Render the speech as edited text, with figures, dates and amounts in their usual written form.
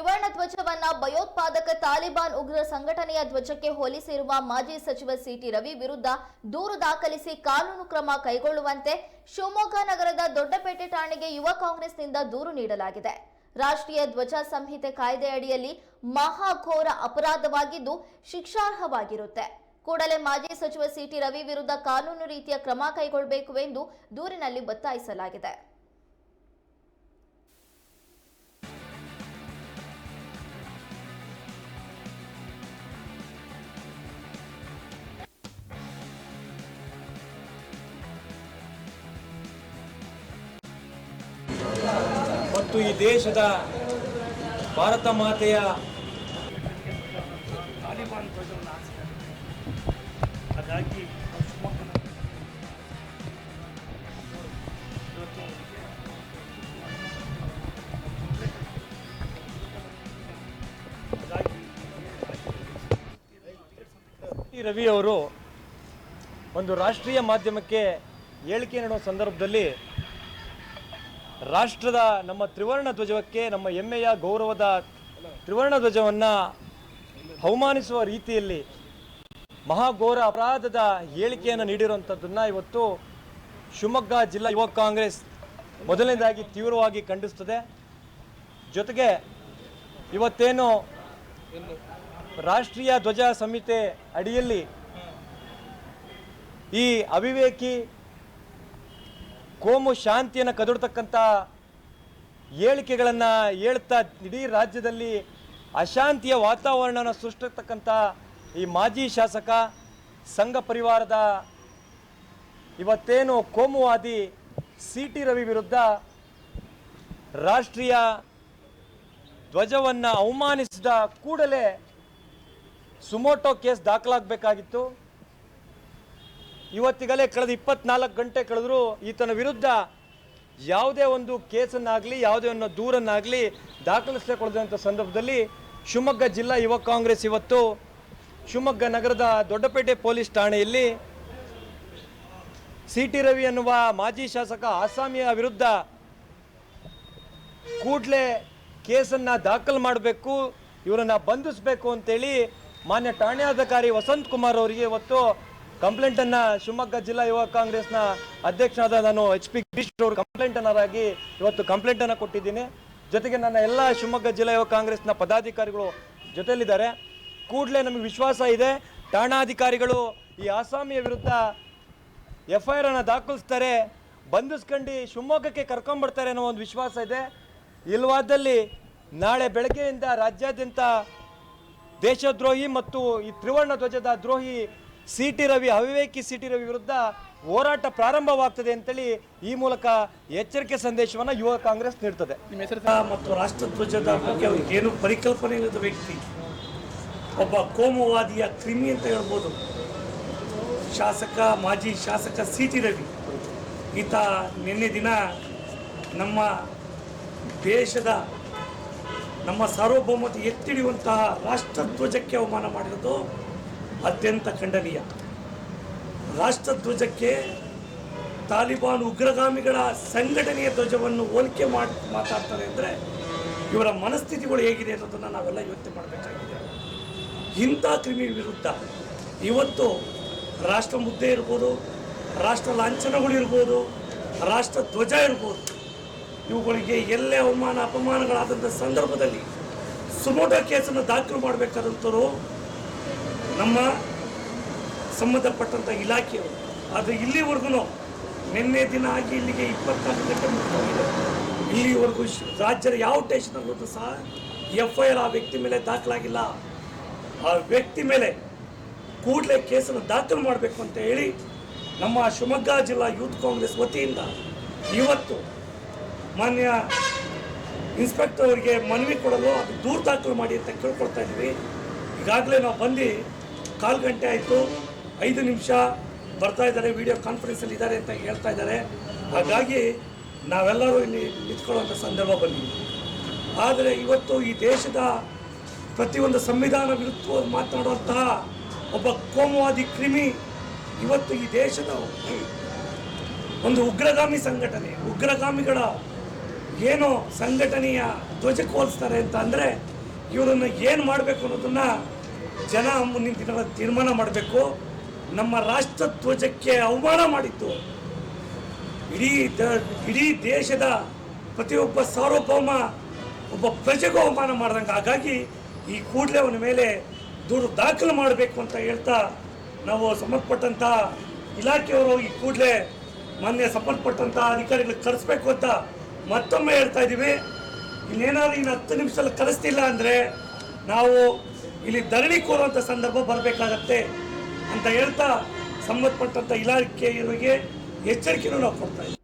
ತ್ರಿವರ್ಣ ಧ್ವಜವನ್ನ ಭಯೋತ್ಪಾದಕ ತಾಲಿಬಾನ್ ಉಗ್ರ ಸಂಘಟನೆಯ ಧ್ವಜಕ್ಕೆ ಹೋಲಿಸಿರುವ ಮಾಜಿ ಸಚಿವ ಸಿಟಿ ರವಿ ವಿರುದ್ಧ ದೂರು ದಾಖಲಿಸಿ ಕಾನೂನು ಕ್ರಮ ಕೈಗೊಳ್ಳುವಂತೆ ಶಿವಮೊಗ್ಗ ನಗರದ ದೊಡ್ಡಪೇಟೆ ಠಾಣೆಗೆ ಯುವ ಕಾಂಗ್ರೆಸ್ನಿಂದ ದೂರು ನೀಡಲಾಗಿದೆ. ರಾಷ್ಟ್ರೀಯ ಧ್ವಜ ಸಂಹಿತೆ ಕಾಯ್ದೆ ಅಡಿಯಲ್ಲಿ ಮಹಾಘೋರ ಅಪರಾಧವಾಗಿದ್ದು ಶಿಕ್ಷಾರ್ಹವಾಗಿರುತ್ತೆ. ಕೂಡಲೇ ಮಾಜಿ ಸಚಿವ ಸಿಟಿ ರವಿ ವಿರುದ್ಧ ಕಾನೂನು ರೀತಿಯ ಕ್ರಮ ಕೈಗೊಳ್ಳಬೇಕು ಎಂದು ದೂರಿನಲ್ಲಿ ಒತ್ತಾಯಿಸಲಾಗಿದೆ. ಮತ್ತು ಈ ದೇಶದ ಭಾರತ ಮಾತೆಯ ಹಾಗಾಗಿ ರವಿ ಅವರು ಒಂದು ರಾಷ್ಟ್ರೀಯ ಮಾಧ್ಯಮಕ್ಕೆ ಹೇಳಿಕೆ ನೀಡುವ ಸಂದರ್ಭದಲ್ಲಿ ರಾಷ್ಟ್ರದ ನಮ್ಮ ತ್ರಿವರ್ಣ ಧ್ವಜಕ್ಕೆ, ನಮ್ಮ ಹೆಮ್ಮೆಯ ಗೌರವದ ತ್ರಿವರ್ಣ ಧ್ವಜವನ್ನು ಅವಮಾನಿಸುವ ರೀತಿಯಲ್ಲಿ ಮಹಾಘೋರ ಅಪರಾಧದ ಹೇಳಿಕೆಯನ್ನು ನೀಡಿರುವಂಥದ್ದನ್ನು ಇವತ್ತು ಶಿವಮೊಗ್ಗ ಜಿಲ್ಲಾ ಯುವ ಕಾಂಗ್ರೆಸ್ ಮೊದಲನೇದಾಗಿ ತೀವ್ರವಾಗಿ ಖಂಡಿಸುತ್ತದೆ. ಜೊತೆಗೆ ಇವತ್ತೇನು ರಾಷ್ಟ್ರೀಯ ಧ್ವಜ ಸಂಹಿತೆ ಅಡಿಯಲ್ಲಿ ಈ ಅವಿವೇಕಿ ಕೋಮು ಶಾಂತಿಯನ್ನು ಕದಡ್ತಕ್ಕಂಥ ಹೇಳಿಕೆಗಳನ್ನು ಹೇಳ್ತಾ ಇಡೀ ರಾಜ್ಯದಲ್ಲಿ ಅಶಾಂತಿಯ ವಾತಾವರಣವನ್ನು ಸೃಷ್ಟಿಸ್ತಕ್ಕಂಥ ಈ ಮಾಜಿ ಶಾಸಕ ಸಂಘ ಪರಿವಾರದ ಇವತ್ತೇನು ಕೋಮುವಾದಿ ಸಿಟಿ ರವಿ ವಿರುದ್ಧ ರಾಷ್ಟ್ರೀಯ ಧ್ವಜವನ್ನು ಅವಮಾನಿಸಿದ ಕೂಡಲೇ ಸುಮೋಟೋ ಕೇಸ್ ದಾಖಲಾಗಬೇಕಾಗಿತ್ತು. ಇವತ್ತಿಗಲೇ ಕಳೆದ 24 ಗಂಟೆ ಕಳೆದರೂ ಈತನ ವಿರುದ್ಧ ಯಾವುದೇ ಒಂದು ಕೇಸನ್ನಾಗಲಿ ಯಾವುದೇ ಒಂದು ದೂರನ್ನಾಗಲಿ ದಾಖಲಿಸಿಕೊಳ್ಳದಂಥ ಸಂದರ್ಭದಲ್ಲಿ ಶಿವಮೊಗ್ಗ ಜಿಲ್ಲಾ ಯುವ ಕಾಂಗ್ರೆಸ್ ಇವತ್ತು ಶಿವಮೊಗ್ಗ ನಗರದ ದೊಡ್ಡಪೇಟೆ ಪೊಲೀಸ್ ಠಾಣೆಯಲ್ಲಿ ಸಿಟಿ ರವಿ ಎನ್ನುವ ಮಾಜಿ ಶಾಸಕ ಆಸಾಮಿಯ ವಿರುದ್ಧ ಕೂಡಲೇ ಕೇಸನ್ನು ದಾಖಲು ಮಾಡಬೇಕು, ಇವರನ್ನು ಬಂಧಿಸಬೇಕು ಅಂತೇಳಿ ಮಾನ್ಯ ಠಾಣಾಧಿಕಾರಿ ವಸಂತ್ ಕುಮಾರ್ ಅವರಿಗೆ ಇವತ್ತು ಕಂಪ್ಲೇಂಟನ್ನು ಶಿವಮೊಗ್ಗ ಜಿಲ್ಲಾ ಯುವ ಕಾಂಗ್ರೆಸ್ನ ಅಧ್ಯಕ್ಷನಾದ ನಾನು HP ಗಿರೀಶ್ ಅವರು ಕಂಪ್ಲೇಂಟನರಾಗಿ ಇವತ್ತು ಕಂಪ್ಲೇಂಟನ್ನು ಕೊಟ್ಟಿದ್ದೀನಿ. ಜೊತೆಗೆ ನನ್ನ ಎಲ್ಲ ಶಿವಮೊಗ್ಗ ಜಿಲ್ಲಾ ಯುವ ಕಾಂಗ್ರೆಸ್ನ ಪದಾಧಿಕಾರಿಗಳು ಜೊತೆಯಲ್ಲಿದ್ದಾರೆ. ಕೂಡಲೇ ನಮಗೆ ವಿಶ್ವಾಸ ಇದೆ, ಠಾಣಾಧಿಕಾರಿಗಳು ಈ ಆಸಾಮಿಯ ವಿರುದ್ಧ FIR ಅನ್ನು ದಾಖಲಿಸ್ತಾರೆ, ಬಂಧಿಸ್ಕೊಂಡು ಶಿವಮೊಗ್ಗಕ್ಕೆ ಕರ್ಕೊಂಡ್ಬರ್ತಾರೆ ಅನ್ನೋ ಒಂದು ವಿಶ್ವಾಸ ಇದೆ. ಇಲ್ಲವಾದಲ್ಲಿ ನಾಳೆ ಬೆಳಗ್ಗೆಯಿಂದ ರಾಜ್ಯಾದ್ಯಂತ ದೇಶದ್ರೋಹಿ ಮತ್ತು ಈ ತ್ರಿವರ್ಣ ಧ್ವಜದ ದ್ರೋಹಿ ಸಿಟಿ ರವಿ, ಅವಿವೇಕಿ ಸಿಟಿ ರವಿ ವಿರುದ್ಧ ಹೋರಾಟ ಪ್ರಾರಂಭವಾಗ್ತದೆ ಅಂತೇಳಿ ಈ ಮೂಲಕ ಎಚ್ಚರಿಕೆ ಸಂದೇಶವನ್ನು ಯುವ ಕಾಂಗ್ರೆಸ್ ನೀಡ್ತದೆ. ಮತ್ತು ರಾಷ್ಟ್ರಧ್ವಜದ ಬಗ್ಗೆ ಅವ್ರಿಗೆ ಏನು ಪರಿಕಲ್ಪನೆ ಇಲ್ಲದ ವ್ಯಕ್ತಿ, ಒಬ್ಬ ಕೋಮುವಾದಿಯ ಕ್ರಿಮಿ ಅಂತ ಹೇಳ್ಬೋದು. ಮಾಜಿ ಶಾಸಕ ಸಿಟಿ ರವಿ ಈತ ನಿನ್ನೆ ದಿನ ನಮ್ಮ ದೇಶದ ನಮ್ಮ ಸಾರ್ವಭೌಮತೆ ಎತ್ತಿಡಿಯುವಂತಹ ರಾಷ್ಟ್ರಧ್ವಜಕ್ಕೆ ಅವಮಾನ ಮಾಡಿರೋದು ಅತ್ಯಂತ ಖಂಡನೀಯ. ರಾಷ್ಟ್ರಧ್ವಜಕ್ಕೆ ತಾಲಿಬಾನ್ ಉಗ್ರಗಾಮಿಗಳ ಸಂಘಟನೆಯ ಧ್ವಜವನ್ನು ಹೋಲಿಕೆ ಮಾತಾಡ್ತಾರೆ ಅಂದರೆ ಇವರ ಮನಸ್ಥಿತಿಗಳು ಹೇಗಿದೆ ಅನ್ನೋದನ್ನು ನಾವೆಲ್ಲ ಯೋಚನೆ ಮಾಡಬೇಕಾಗಿದೆ. ಇಂಥ ಕ್ರಿಮಿ ವಿರುದ್ಧ ಇವತ್ತು ರಾಷ್ಟ್ರ ಮುದ್ದೆ ಇರ್ಬೋದು, ರಾಷ್ಟ್ರ ಲಾಂಛನಗಳಿರ್ಬೋದು, ರಾಷ್ಟ್ರ ಧ್ವಜ ಇರ್ಬೋದು, ಇವುಗಳಿಗೆ ಎಲ್ಲೇ ಅವಮಾನ ಅಪಮಾನಗಳಾದಂಥ ಸಂದರ್ಭದಲ್ಲಿ ಸುಮೋಟೋ ಕೇಸನ್ನು ದಾಖಲು ಮಾಡಬೇಕಾದಂಥವ್ರು ನಮ್ಮ ಸಂಬಂಧಪಟ್ಟಂಥ ಇಲಾಖೆಯವರು. ಆದರೆ ಇಲ್ಲಿವರೆಗೂ ನಿನ್ನೆ ದಿನ ಆಗಿ ಇಲ್ಲಿಗೆ 24 ಗಂಟೆ ಮುಗಿದೋಗಿದೆ. ಇಲ್ಲಿವರೆಗೂ ರಾಜ್ಯದ ಯಾವ ಸ್ಟೇಷನಲ್ಲೂ ಸಹ FIR ಆ ವ್ಯಕ್ತಿ ಮೇಲೆ ದಾಖಲಾಗಿಲ್ಲ. ಆ ವ್ಯಕ್ತಿ ಮೇಲೆ ಕೂಡಲೇ ಕೇಸನ್ನು ದಾಖಲು ಮಾಡಬೇಕು ಅಂತ ಹೇಳಿ ನಮ್ಮ ಶಿವಮೊಗ್ಗ ಜಿಲ್ಲಾ ಯೂತ್ ಕಾಂಗ್ರೆಸ್ ವತಿಯಿಂದ ಇವತ್ತು ಮಾನ್ಯ ಇನ್ಸ್ಪೆಕ್ಟರ್ ಅವರಿಗೆ ಮನವಿ ಕೊಡಲು ಅದು ದೂರು ದಾಖಲು ಮಾಡಿ ಅಂತ ಕೇಳ್ಕೊಳ್ತಾ ಇದ್ವಿ. ಈಗಾಗಲೇ ನಾವು ಬಂದು 1/4 ಗಂಟೆ ಆಯಿತು, 5 ನಿಮಿಷ ಬರ್ತಾ ಇದ್ದಾರೆ, ವಿಡಿಯೋ ಕಾನ್ಫರೆನ್ಸಲ್ಲಿ ಇದ್ದಾರೆ ಅಂತ ಹೇಳ್ತಾ ಇದ್ದಾರೆ. ಹಾಗಾಗಿ ನಾವೆಲ್ಲರೂ ಇಲ್ಲಿ ನಿಂತ್ಕೊಳ್ಳುವಂಥ ಸಂದರ್ಭ ಬಂದಿದೆ. ಆದರೆ ಇವತ್ತು ಈ ದೇಶದ ಪ್ರತಿಯೊಂದು ಸಂವಿಧಾನ ವಿರುದ್ಧ ಮಾತನಾಡುವಂತಹ ಒಬ್ಬ ಕೋಮುವಾದಿ ಕ್ರಿಮಿ ಇವತ್ತು ಈ ದೇಶದ ಒಂದು ಉಗ್ರಗಾಮಿ ಸಂಘಟನೆ, ಉಗ್ರಗಾಮಿಗಳ ಏನು ಸಂಘಟನೆಯ ಧ್ವಜಕ್ಕೆ ಹೋಲಿಸ್ತಾರೆ ಅಂತ ಅಂದರೆ ಇವರನ್ನು ಏನು ಮಾಡಬೇಕು ಅನ್ನೋದನ್ನು ಜನ ಮುಂದಿನ ದಿನಗಳ ತೀರ್ಮಾನ ಮಾಡಬೇಕು. ನಮ್ಮ ರಾಷ್ಟ್ರ ಧ್ವಜಕ್ಕೆ ಅವಮಾನ ಮಾಡಿದ್ದು ಇಡೀ ದೇಶದ ಪ್ರತಿಯೊಬ್ಬ ಸಾರ್ವಭೌಮ ಒಬ್ಬ ಪ್ರಜೆಗೂ ಅವಮಾನ ಮಾಡ್ದಂಗೆ. ಹಾಗಾಗಿ ಈ ಕೂಡಲೇ ಅವನ ಮೇಲೆ ದೂರು ದಾಖಲು ಮಾಡಬೇಕು ಅಂತ ಹೇಳ್ತಾ ನಾವು ಸಂಬಂಧಪಟ್ಟಂಥ ಇಲಾಖೆಯವರು ಈ ಕೂಡಲೇ ಮಾನ್ಯ ಸಂಬಂಧಪಟ್ಟಂಥ ಅಧಿಕಾರಿಗಳಿಗೆ ಕರೆಸ್ಬೇಕು ಅಂತ ಮತ್ತೊಮ್ಮೆ ಹೇಳ್ತಾ ಇದ್ದೀವಿ. ಇನ್ನೇನಾದ್ರು ಇನ್ನು 10 ನಿಮಿಷದಲ್ಲಿ ಕರೆಸ್ತಿಲ್ಲ ಅಂದರೆ ನಾವು ಇಲ್ಲಿ ಧರಣಿ ಕೋರುವಂಥ ಸಂದರ್ಭ ಬರಬೇಕಾಗತ್ತೆ ಅಂತ ಹೇಳ್ತಾ ಸಂಬಂಧಪಟ್ಟಂಥ ಇಲಾಖೆಯವರಿಗೆ ಎಚ್ಚರಿಕೆಯನ್ನು ನಾವು ಕೊಡ್ತಾ ಇದ್ದೀವಿ.